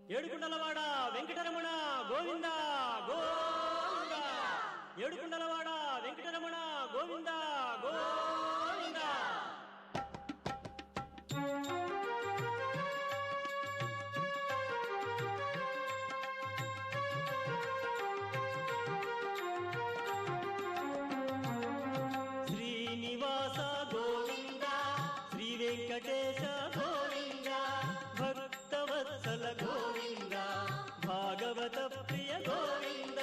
ఏడుకుండలవాడ వెంకటరమణ గోవింద గోవింద. ఏడుకుండలవాడ వెంకటరమణ గోవింద గోవింద. శ్రీనివాస గోవింద, శ్రీ వెంకటేశ గోవింద, భక్తవత్సల గోవింద, భాగవత ప్రియ గోవింద.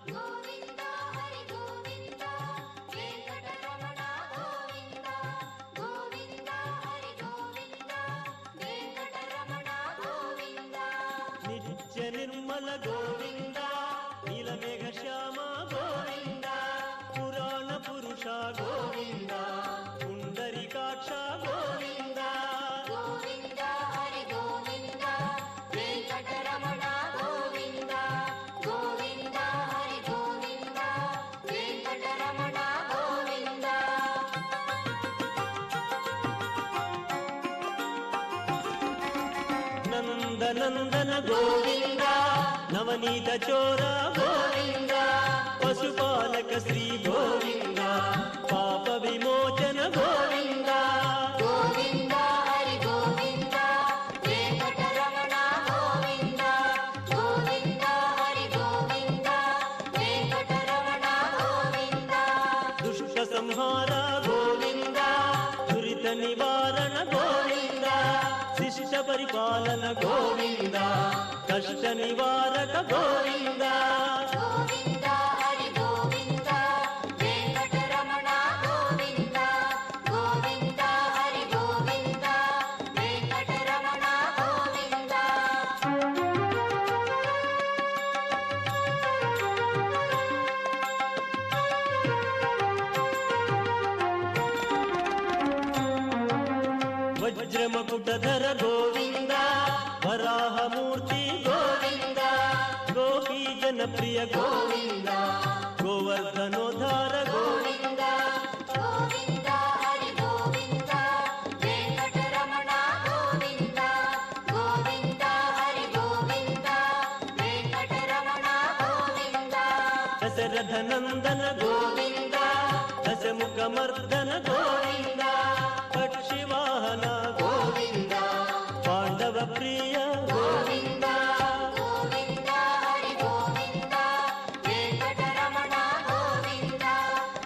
గోవింద హరి గోవింద, వెంకటరమణ గోవింద. గోవింద హరి గోవింద, వెంకటరమణ గోవింద. నిత్య నిర్మల గోవింద, నీలమేఘ శ్యామ గోవింద, పురాణ పురుష గోవింద, పుండరీకాక్ష గోవింద. గోవింద హరి గోవింద, వెంకటరమణ గోవింద. గోవింద హరి గోవింద, వెంకటరమణ గోవింద. నందనందన గోవింద, నవనీత చోర గోవింద, పశుపాలక శ్రీ గోవింద, పాప విమోచన గోవింద. గోవింద హరి గోవింద, వెంకటరమణ గోవింద. గోవింద హరి గోవింద, వెంకటరమణ గోవింద. దుష్ట సంహార గోవింద, దురిత నివారణ గోవింద, శిష్ట పరిపాలన గోవింద, కష్ట నివారక గోవింద. గోవింద హరి గోవింద, వెంకటరమణ గోవింద. గోవింద హరి గోవింద, వెంకటరమణ గోవింద. వజ్రమకుటధర గోవింద, వరాహమూర్తి గోవింద, గోపీ జనప్రియ గోవింద, గోవర్ధనోద్ధార గోవింద. గోవింద హరి గోవింద, వెంకటరమణ గోవింద. గోవింద హరి గోవింద, వెంకటరమణ గోవింద. దశరథ నందన గోవింద, దశముఖ మర్దన గోవింద, పక్షివాహన గోవింద, పాండవ ప్రియ గోవింద. గోవింద హరి గోవింద, వెంకటరమణ గోవింద.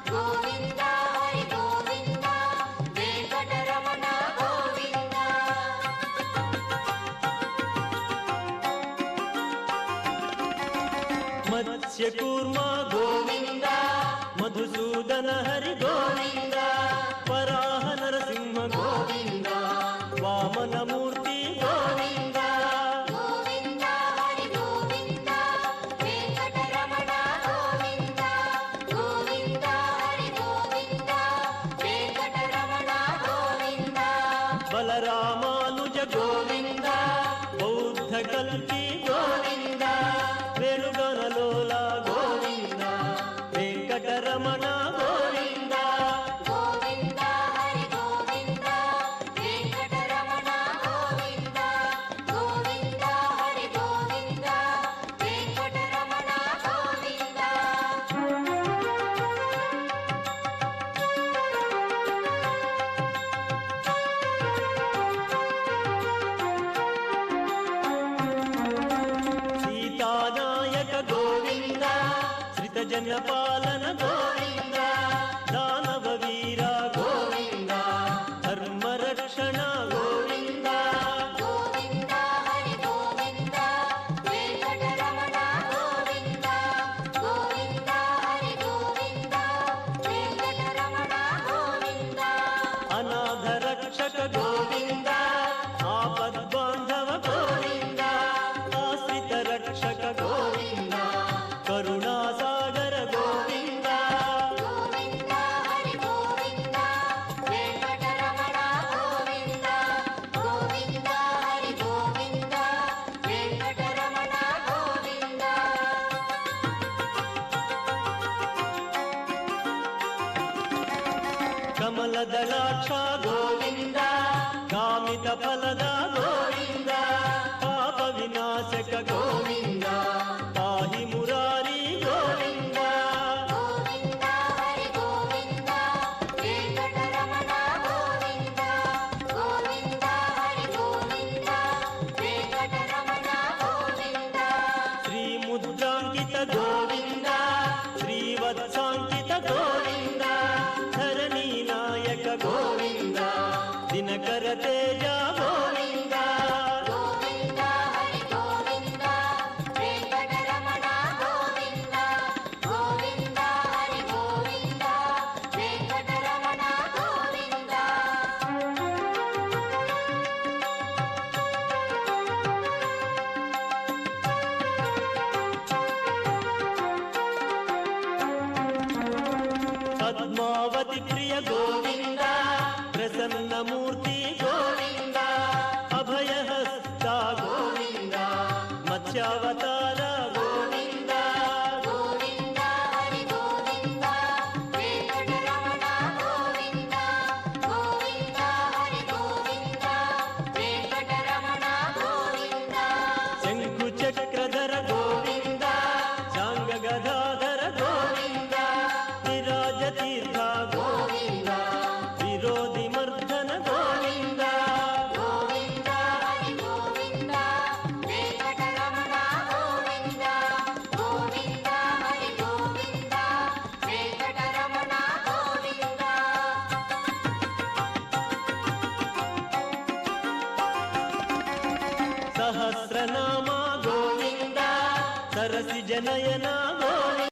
గోవింద హరి గోవింద, వెంకటరమణ గోవింద. మత్స్యకూర్మ గోవింద, మధుసూదన హరి గోవింద, వరాహ నరసింహ గోవింద, వామనమూర్తి గోవింద. గోవింద హరి గోవింద, వెంకటరమణ గోవింద. గోవింద హరి గోవింద, వెంకటరమణ గోవింద. బలరామానుజ గోవింద, బౌద్ధ కల్కి గోవింద, వేణుగణలోల గోవింద, వెంకటరమణ గోవింద. గోవింద హరి గోవింద, వెంకటరమణ గోవింద. గోవింద హరి గోవింద, వెంకటరమణ గోవింద. సీతానాయక గోవింద, శ్రిత జన పాలన గోవింద, దానవ వీర గోవింద, ధర్మ రక్షణ గోవింద. గోవింద హరి గోవింద, వెంకటరమణ గోవింద. గోవింద హరి గోవింద, వెంకటరమణ గోవింద. అనాథ రక్షక గోవింద, ఆపద్బాంధవ గోవింద, ఆశ్రిత రక్షక గోవింద, కరుణాసాగర గోవింద. గోవింద హరి గోవింద, వెంకటరమణ గోవింద. గోవింద హరి గోవింద, వెంకటరమణ గోవింద. కమలదళాక్ష గోవింద, కామిత ఫలద గోవింద, పాప వినా విఘ్ననాశక గోవింద పాహి మురారి గోవింద గోవింద హరి గోవింద వెంకటరమణ గోవింద గోవింద హరి గోవింద వెంకటరమణ గోవింద శ్రీ ముద్రాంకిత గోవింద శ్రీవత్సాంకిత గోవింద ధరణీ నాయక గోవింద దినకర తేజ గోవింద గోవింద హరి గోవింద వెంకటరమణ గోవింద గోవింద హరి గోవింద వెంకటరమణ గోవింద పద్మావతి ప్రియ గోవింద ప్రసన్నమూర్తి గోవింద అభయహస్త గోవింద మత్స్యావతార గోవింద గోవింద హరి గోవింద వెంకటరమణ గోవింద గోవింద హరి గోవింద వెంకటరమణ గోవింద శంకు చక్రధర గోవింద చాంగ గదాధర గోవింద విరాజ తీర్థ గోవింద విరోధి మర్దన గోవింద గోవింద హరి గోవింద వెంకటరమణ గోవింద గోవింద హరి గోవింద వెంకటరమణ గోవింద సహస్రనామ గోవింద సరసి జనయన